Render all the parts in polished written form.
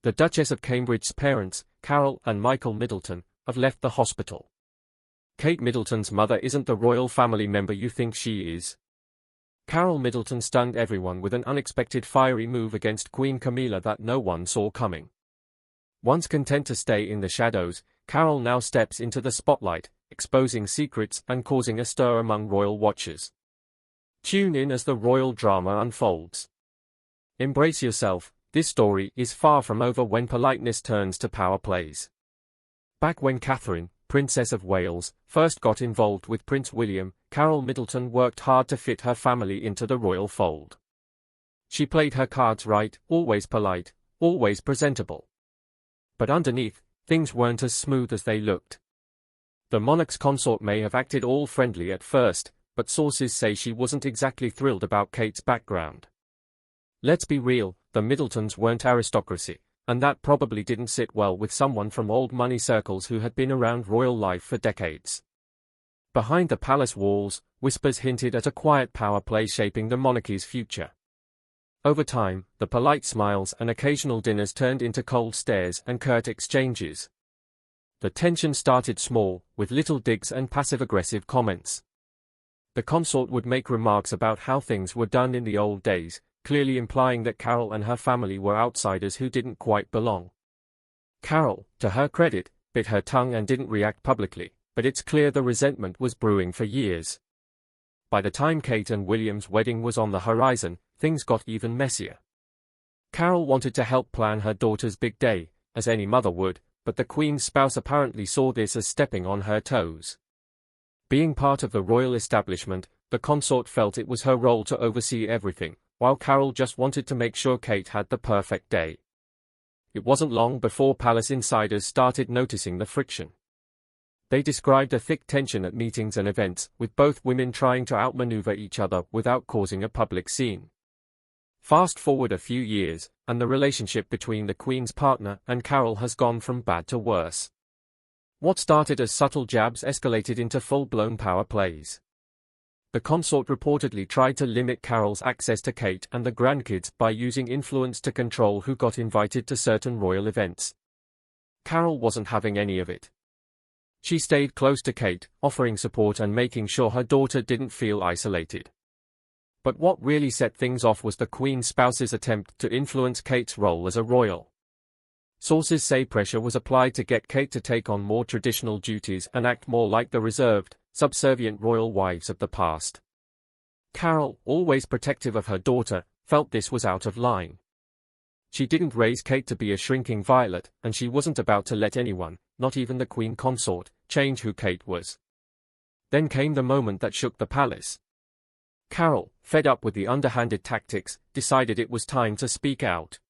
The Duchess of Cambridge's parents, Carole and Michael Middleton, have left the hospital. Kate Middleton's mother isn't the royal family member you think she is. Carole Middleton stunned everyone with an unexpected fiery move against Queen Camilla that no one saw coming. Once content to stay in the shadows, Carole now steps into the spotlight, exposing secrets and causing a stir among royal watchers. Tune in as the royal drama unfolds. Embrace yourself, this story is far from over when politeness turns to power plays. Back when Catherine, Princess of Wales, first got involved with Prince William, Carole Middleton worked hard to fit her family into the royal fold. She played her cards right, always polite, always presentable. But underneath, things weren't as smooth as they looked. The monarch's consort may have acted all friendly at first, but sources say she wasn't exactly thrilled about Kate's background. Let's be real, the Middletons weren't aristocracy, and that probably didn't sit well with someone from old money circles who had been around royal life for decades. Behind the palace walls, whispers hinted at a quiet power play shaping the monarchy's future. Over time, the polite smiles and occasional dinners turned into cold stares and curt exchanges. The tension started small, with little digs and passive-aggressive comments. The consort would make remarks about how things were done in the old days, clearly implying that Carole and her family were outsiders who didn't quite belong. Carole, to her credit, bit her tongue and didn't react publicly, but it's clear the resentment was brewing for years. By the time Kate and William's wedding was on the horizon, things got even messier. Carole wanted to help plan her daughter's big day, as any mother would, but the Queen's spouse apparently saw this as stepping on her toes. Being part of the royal establishment, the consort felt it was her role to oversee everything, while Carole just wanted to make sure Kate had the perfect day. It wasn't long before palace insiders started noticing the friction. They described a thick tension at meetings and events, with both women trying to outmaneuver each other without causing a public scene. Fast forward a few years, and the relationship between the Queen's partner and Carole has gone from bad to worse. What started as subtle jabs escalated into full-blown power plays. The consort reportedly tried to limit Carole's access to Kate and the grandkids by using influence to control who got invited to certain royal events. Carole wasn't having any of it. She stayed close to Kate, offering support and making sure her daughter didn't feel isolated. But what really set things off was the Queen's spouse's attempt to influence Kate's role as a royal. Sources say pressure was applied to get Kate to take on more traditional duties and act more like the reserved, subservient royal wives of the past. Carole, always protective of her daughter, felt this was out of line. She didn't raise Kate to be a shrinking violet, and she wasn't about to let anyone, not even the Queen consort, change who Kate was. Then came the moment that shook the palace. Carole, fed up with the underhanded tactics, decided it was time to speak out.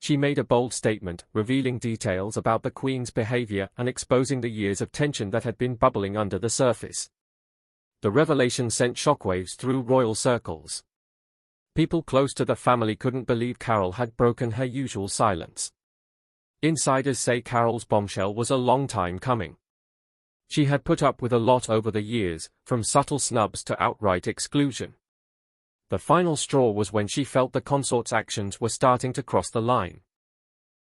She made a bold statement, revealing details about the Queen's behavior and exposing the years of tension that had been bubbling under the surface. The revelation sent shockwaves through royal circles. People close to the family couldn't believe Carole had broken her usual silence. Insiders say Carole's bombshell was a long time coming. She had put up with a lot over the years, from subtle snubs to outright exclusion. The final straw was when she felt the consort's actions were starting to cross the line.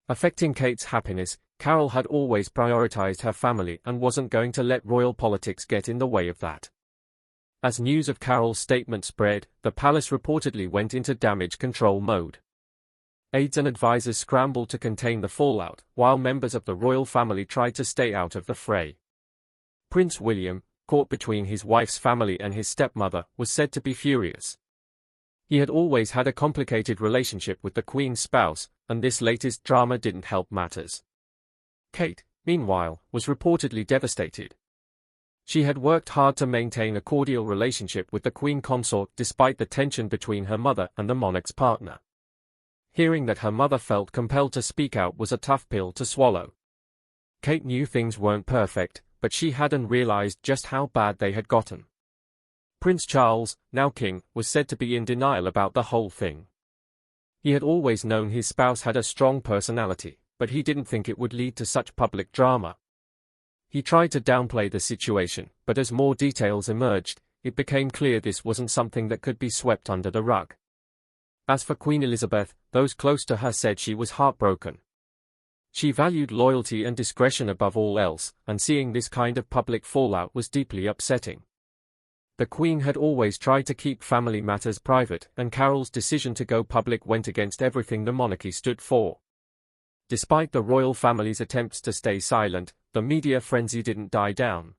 Affecting Kate's happiness, Carole had always prioritized her family and wasn't going to let royal politics get in the way of that. As news of Carole's statement spread, the palace reportedly went into damage control mode. Aides and advisors scrambled to contain the fallout, while members of the royal family tried to stay out of the fray. Prince William, caught between his wife's family and his stepmother, was said to be furious. He had always had a complicated relationship with the Queen's spouse, and this latest drama didn't help matters. Kate, meanwhile, was reportedly devastated. She had worked hard to maintain a cordial relationship with the Queen consort despite the tension between her mother and the monarch's partner. Hearing that her mother felt compelled to speak out was a tough pill to swallow. Kate knew things weren't perfect, but she hadn't realized just how bad they had gotten. Prince Charles, now king, was said to be in denial about the whole thing. He had always known his spouse had a strong personality, but he didn't think it would lead to such public drama. He tried to downplay the situation, but as more details emerged, it became clear this wasn't something that could be swept under the rug. As for Queen Elizabeth, those close to her said she was heartbroken, She valued loyalty and discretion above all else, and seeing this kind of public fallout was deeply upsetting. The Queen had always tried to keep family matters private, and Carole's decision to go public went against everything the monarchy stood for. Despite the royal family's attempts to stay silent, the media frenzy didn't die down.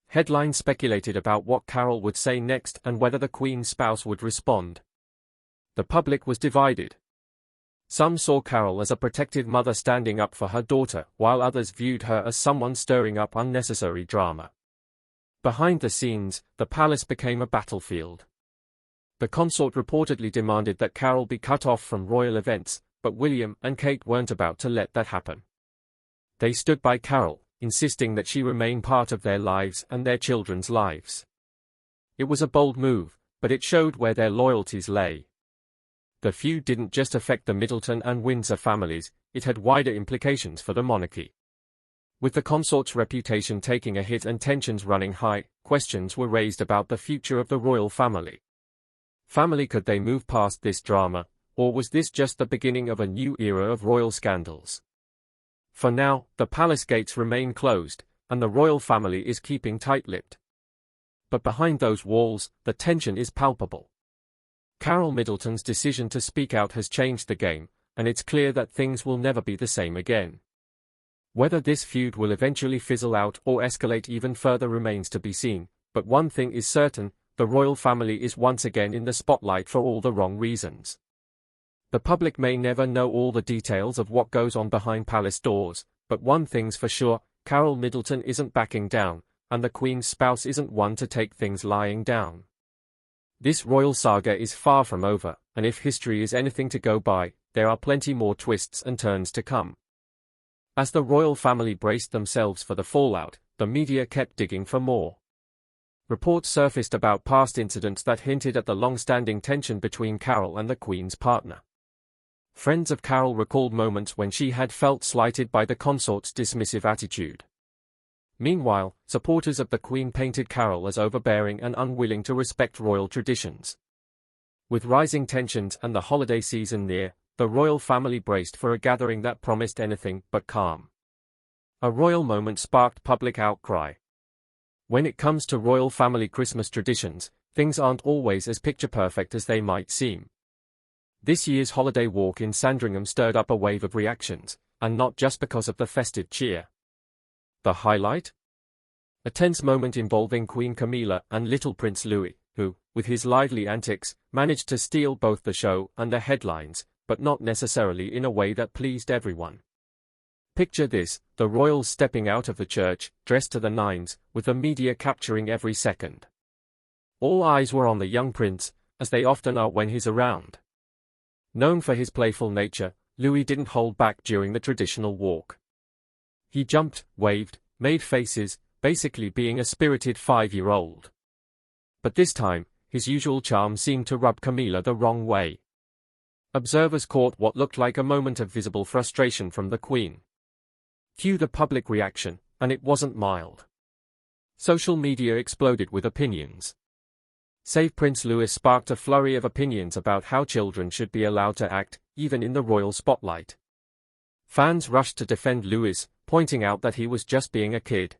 Headlines speculated about what Carole would say next and whether the Queen's spouse would respond. The public was divided. Some saw Carole as a protective mother standing up for her daughter, while others viewed her as someone stirring up unnecessary drama. Behind the scenes, the palace became a battlefield. The consort reportedly demanded that Carole be cut off from royal events, but William and Kate weren't about to let that happen. They stood by Carole, insisting that she remain part of their lives and their children's lives. It was a bold move, but it showed where their loyalties lay. The feud didn't just affect the Middleton and Windsor families, it had wider implications for the monarchy. With the consort's reputation taking a hit and tensions running high, questions were raised about the future of the royal family. Could they move past this drama, or was this just the beginning of a new era of royal scandals? For now, the palace gates remain closed, and the royal family is keeping tight-lipped. But behind those walls, the tension is palpable. Carole Middleton's decision to speak out has changed the game, and it's clear that things will never be the same again. Whether this feud will eventually fizzle out or escalate even further remains to be seen, but one thing is certain, the royal family is once again in the spotlight for all the wrong reasons. The public may never know all the details of what goes on behind palace doors, but one thing's for sure, Carole Middleton isn't backing down, and the Queen's spouse isn't one to take things lying down. This royal saga is far from over, and if history is anything to go by, there are plenty more twists and turns to come. As the royal family braced themselves for the fallout, the media kept digging for more. Reports surfaced about past incidents that hinted at the long-standing tension between Carole and the Queen's partner. Friends of Carole recalled moments when she had felt slighted by the consort's dismissive attitude. Meanwhile, supporters of the Queen painted Carole as overbearing and unwilling to respect royal traditions. With rising tensions and the holiday season near, the royal family braced for a gathering that promised anything but calm. A royal moment sparked public outcry. When it comes to royal family Christmas traditions, things aren't always as picture-perfect as they might seem. This year's holiday walk in Sandringham stirred up a wave of reactions, and not just because of the festive cheer. The highlight? A tense moment involving Queen Camilla and little Prince Louis, who, with his lively antics, managed to steal both the show and the headlines, but not necessarily in a way that pleased everyone. Picture this, the royals stepping out of the church, dressed to the nines, with the media capturing every second. All eyes were on the young prince, as they often are when he's around. Known for his playful nature, Louis didn't hold back during the traditional walk. He jumped, waved, made faces, basically being a spirited 5-year-old. But this time, his usual charm seemed to rub Camilla the wrong way. Observers caught what looked like a moment of visible frustration from the Queen. Cue the public reaction, and it wasn't mild. Social media exploded with opinions. Save Prince Louis sparked a flurry of opinions about how children should be allowed to act, even in the royal spotlight. Fans rushed to defend Louis, pointing out that he was just being a kid.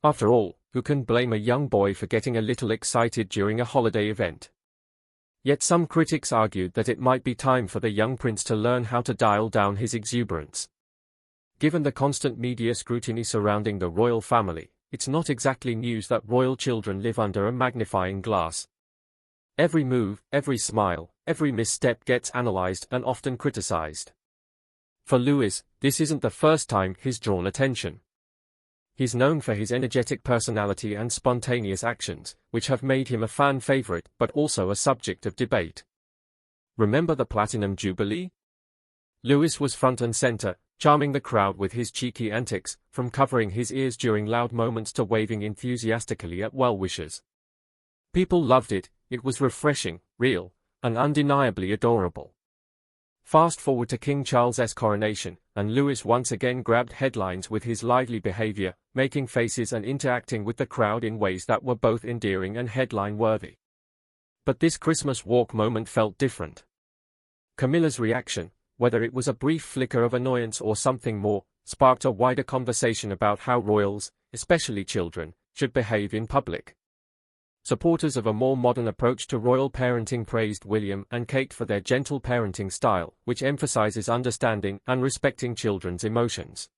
After all, who can blame a young boy for getting a little excited during a holiday event? Yet some critics argued that it might be time for the young prince to learn how to dial down his exuberance. Given the constant media scrutiny surrounding the royal family, it's not exactly news that royal children live under a magnifying glass. Every move, every smile, every misstep gets analyzed and often criticized. For Louis, this isn't the first time he's drawn attention. He's known for his energetic personality and spontaneous actions, which have made him a fan favorite but also a subject of debate. Remember the Platinum Jubilee? Louis was front and center, charming the crowd with his cheeky antics, from covering his ears during loud moments to waving enthusiastically at well-wishers. People loved it, it was refreshing, real, and undeniably adorable. Fast forward to King Charles's coronation, and Louis once again grabbed headlines with his lively behavior, making faces and interacting with the crowd in ways that were both endearing and headline-worthy. But this Christmas walk moment felt different. Camilla's reaction, whether it was a brief flicker of annoyance or something more, sparked a wider conversation about how royals, especially children, should behave in public. Supporters of a more modern approach to royal parenting praised William and Kate for their gentle parenting style, which emphasizes understanding and respecting children's emotions.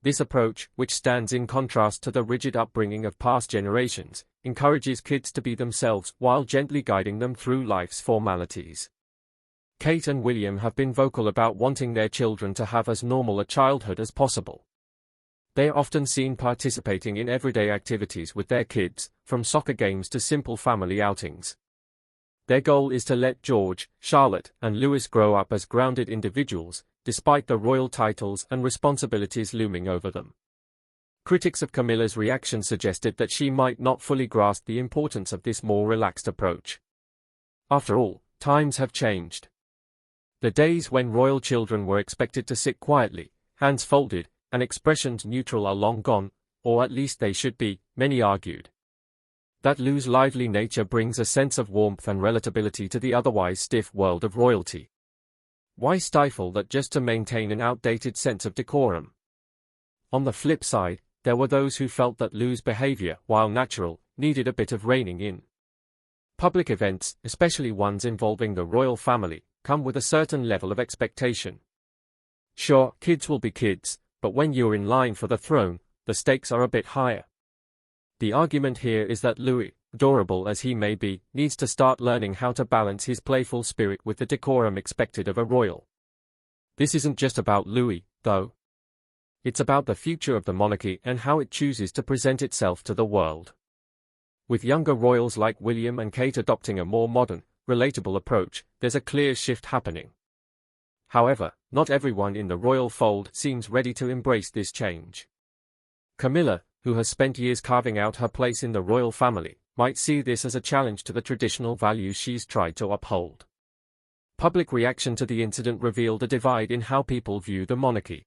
This approach, which stands in contrast to the rigid upbringing of past generations, encourages kids to be themselves while gently guiding them through life's formalities. Kate and William have been vocal about wanting their children to have as normal a childhood as possible. They are often seen participating in everyday activities with their kids, from soccer games to simple family outings. Their goal is to let George, Charlotte, and Louis grow up as grounded individuals, despite the royal titles and responsibilities looming over them. Critics of Camilla's reaction suggested that she might not fully grasp the importance of this more relaxed approach. After all, times have changed. The days when royal children were expected to sit quietly, hands folded, and expressions neutral are long gone, or at least they should be, many argued. That Lou's lively nature brings a sense of warmth and relatability to the otherwise stiff world of royalty. Why stifle that just to maintain an outdated sense of decorum? On the flip side, there were those who felt that Lou's behavior, while natural, needed a bit of reining in. Public events, especially ones involving the royal family, come with a certain level of expectation. Sure, kids will be kids, but when you're in line for the throne, the stakes are a bit higher. The argument here is that Louis, adorable as he may be, needs to start learning how to balance his playful spirit with the decorum expected of a royal. This isn't just about Louis, though. It's about the future of the monarchy and how it chooses to present itself to the world. With younger royals like William and Kate adopting a more modern, relatable approach, there's a clear shift happening. However, not everyone in the royal fold seems ready to embrace this change. Camilla, who has spent years carving out her place in the royal family, might see this as a challenge to the traditional values she's tried to uphold. Public reaction to the incident revealed a divide in how people view the monarchy.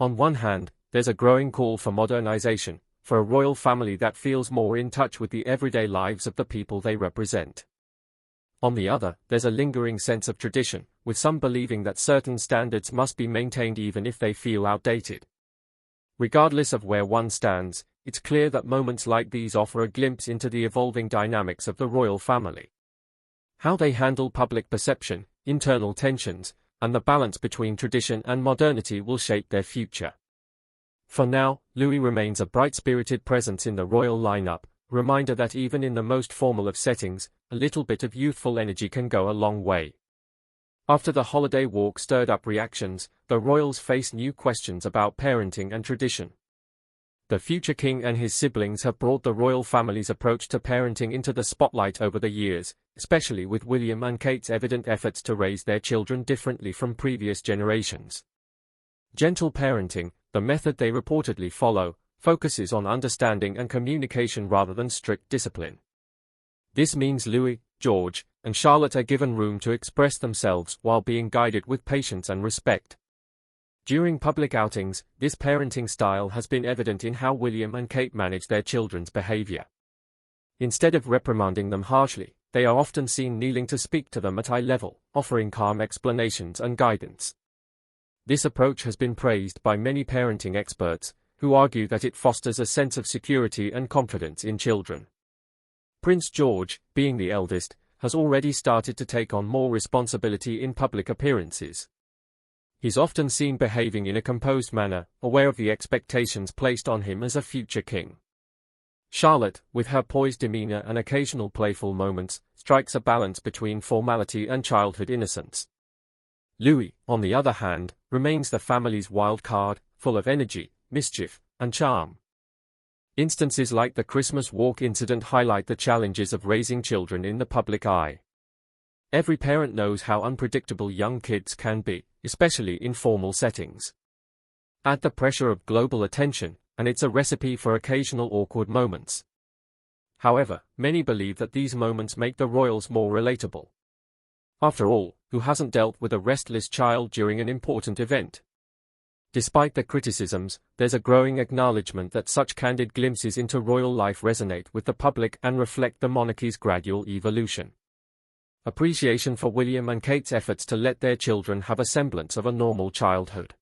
On one hand, there's a growing call for modernization, for a royal family that feels more in touch with the everyday lives of the people they represent. On the other, there's a lingering sense of tradition, with some believing that certain standards must be maintained even if they feel outdated. Regardless of where one stands, it's clear that moments like these offer a glimpse into the evolving dynamics of the royal family. How they handle public perception, internal tensions, and the balance between tradition and modernity will shape their future. For now, Louis remains a bright-spirited presence in the royal lineup, a reminder that even in the most formal of settings, a little bit of youthful energy can go a long way. After the holiday walk stirred up reactions, the royals face new questions about parenting and tradition. The future king and his siblings have brought the royal family's approach to parenting into the spotlight over the years, especially with William and Kate's evident efforts to raise their children differently from previous generations. Gentle parenting, the method they reportedly follow, focuses on understanding and communication rather than strict discipline. This means Louis, George, and Charlotte are given room to express themselves while being guided with patience and respect. During public outings, this parenting style has been evident in how William and Kate manage their children's behavior. Instead of reprimanding them harshly, they are often seen kneeling to speak to them at eye level, offering calm explanations and guidance. This approach has been praised by many parenting experts, who argue that it fosters a sense of security and confidence in children. Prince George, being the eldest, has already started to take on more responsibility in public appearances. He's often seen behaving in a composed manner, aware of the expectations placed on him as a future king. Charlotte, with her poised demeanor and occasional playful moments, strikes a balance between formality and childhood innocence. Louis, on the other hand, remains the family's wild card, full of energy, mischief, and charm. Instances like the Christmas walk incident highlight the challenges of raising children in the public eye. Every parent knows how unpredictable young kids can be, especially in formal settings. Add the pressure of global attention, and it's a recipe for occasional awkward moments. However, many believe that these moments make the royals more relatable. After all, who hasn't dealt with a restless child during an important event? Despite the criticisms, there's a growing acknowledgement that such candid glimpses into royal life resonate with the public and reflect the monarchy's gradual evolution. appreciation for William and Kate's efforts to let their children have a semblance of a normal childhood.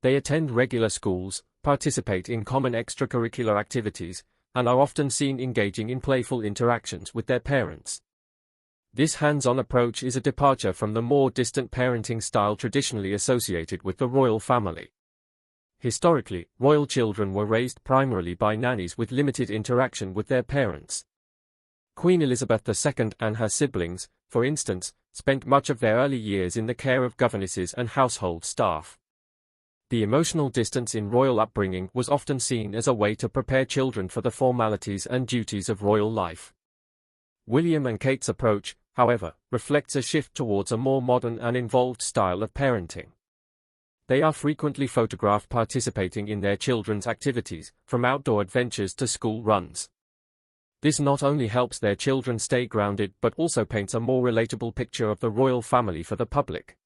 They attend regular schools, participate in common extracurricular activities, and are often seen engaging in playful interactions with their parents. This hands-on approach is a departure from the more distant parenting style traditionally associated with the royal family. Historically, royal children were raised primarily by nannies with limited interaction with their parents. Queen Elizabeth II and her siblings, for instance, spent much of their early years in the care of governesses and household staff. The emotional distance in royal upbringing was often seen as a way to prepare children for the formalities and duties of royal life. William and Kate's approach, however, reflects a shift towards a more modern and involved style of parenting. They are frequently photographed participating in their children's activities, from outdoor adventures to school runs. This not only helps their children stay grounded but also paints a more relatable picture of the royal family for the public.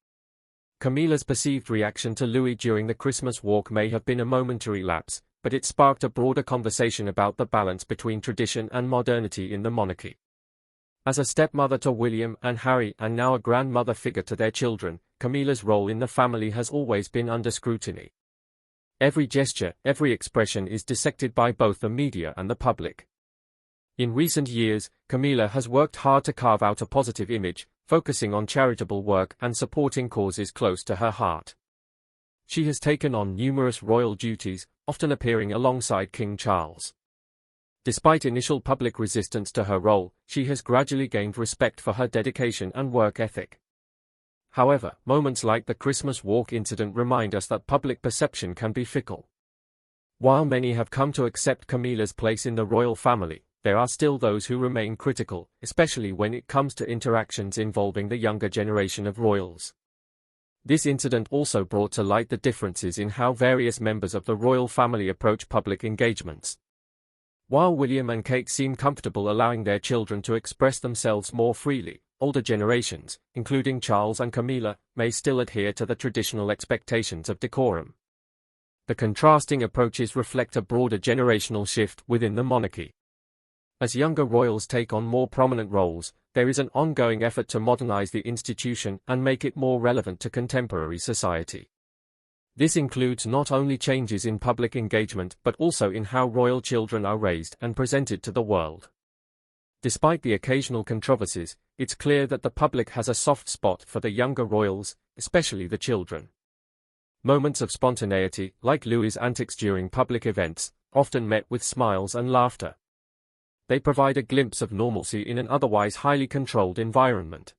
Camilla's perceived reaction to Louis during the Christmas walk may have been a momentary lapse, but it sparked a broader conversation about the balance between tradition and modernity in the monarchy. As a stepmother to William and Harry and now a grandmother figure to their children, Camilla's role in the family has always been under scrutiny. Every gesture, every expression is dissected by both the media and the public. In recent years, Camilla has worked hard to carve out a positive image, focusing on charitable work and supporting causes close to her heart. She has taken on numerous royal duties, often appearing alongside King Charles. Despite initial public resistance to her role, she has gradually gained respect for her dedication and work ethic. However, moments like the Christmas walk incident remind us that public perception can be fickle. While many have come to accept Camilla's place in the royal family, there are still those who remain critical, especially when it comes to interactions involving the younger generation of royals. This incident also brought to light the differences in how various members of the royal family approach public engagements. While William and Kate seem comfortable allowing their children to express themselves more freely, older generations, including Charles and Camilla, may still adhere to the traditional expectations of decorum. The contrasting approaches reflect a broader generational shift within the monarchy. As younger royals take on more prominent roles, there is an ongoing effort to modernize the institution and make it more relevant to contemporary society. This includes not only changes in public engagement but also in how royal children are raised and presented to the world. Despite the occasional controversies, it's clear that the public has a soft spot for the younger royals, especially the children. Moments of spontaneity, like Louis's antics during public events, often met with smiles and laughter. They provide a glimpse of normalcy in an otherwise highly controlled environment.